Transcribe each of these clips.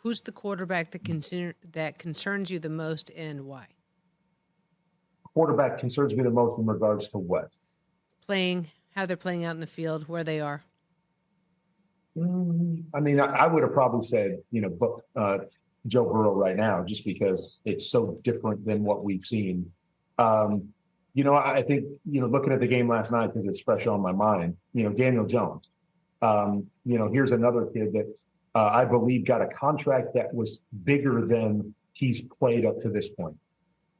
Who's the quarterback that concerns you the most and why? Quarterback concerns me the most in regards to what? Playing, how they're playing out in the field, where they are. I mean, I would have probably said, Joe Burrow right now, just because it's so different than what we've seen. I think, looking at the game last night, because it's fresh on my mind, Daniel Jones. Here's another kid that I believe got a contract that was bigger than he's played up to this point.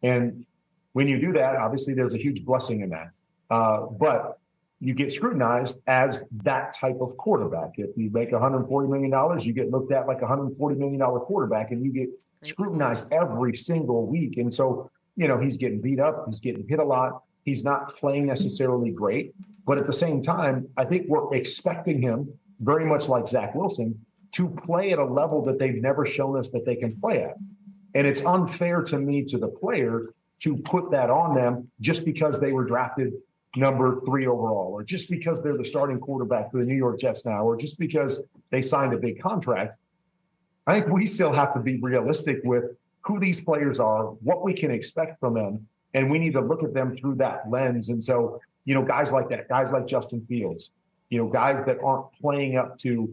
And when you do that, obviously there's a huge blessing in that. But you get scrutinized as that type of quarterback. If you make $140 million, you get looked at like a $140 million quarterback, and you get scrutinized every single week. And so, he's getting beat up. He's getting hit a lot. He's not playing necessarily great. But at the same time, I think we're expecting him, very much like Zach Wilson, to play at a level that they've never shown us that they can play at. And it's unfair to me, to the player, to put that on them just because they were drafted number 3 overall, or just because they're the starting quarterback for the New York Jets now, or just because they signed a big contract. I think we still have to be realistic with who these players are, what we can expect from them, and we need to look at them through that lens. And so, guys like that, guys like Justin Fields, guys that aren't playing up to,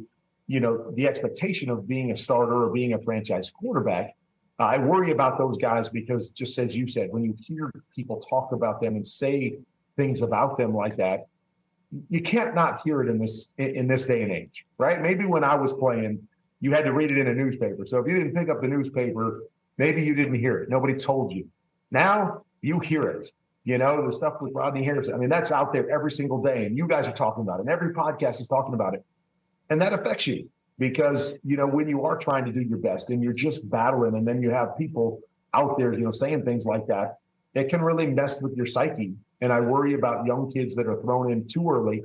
the expectation of being a starter or being a franchise quarterback. I worry about those guys because, just as you said, when you hear people talk about them and say things about them like that, you can't not hear it in this day and age, right? Maybe when I was playing, you had to read it in a newspaper. So if you didn't pick up the newspaper, maybe you didn't hear it. Nobody told you. Now you hear it. The stuff with Rodney Harrison, I mean, that's out there every single day, and you guys are talking about it, and every podcast is talking about it. And that affects you because, when you are trying to do your best and you're just battling, and then you have people out there, saying things like that, it can really mess with your psyche. And I worry about young kids that are thrown in too early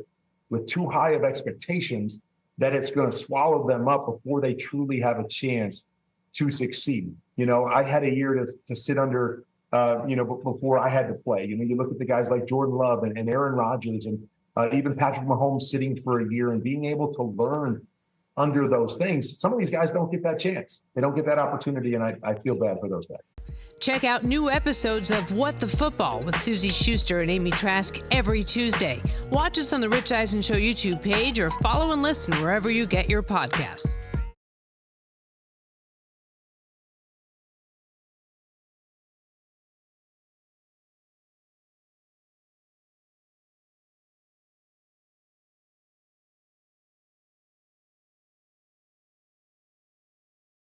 with too high of expectations, that it's going to swallow them up before they truly have a chance to succeed. I had a year to sit under, before I had to play. You look at the guys like Jordan Love and Aaron Rodgers and even Patrick Mahomes sitting for a year and being able to learn under those things. Some of these guys don't get that chance. They don't get that opportunity, and I feel bad for those guys. Check out new episodes of What the Football with Suzy Shuster and Amy Trask every Tuesday. Watch us on the Rich Eisen Show YouTube page or follow and listen wherever you get your podcasts.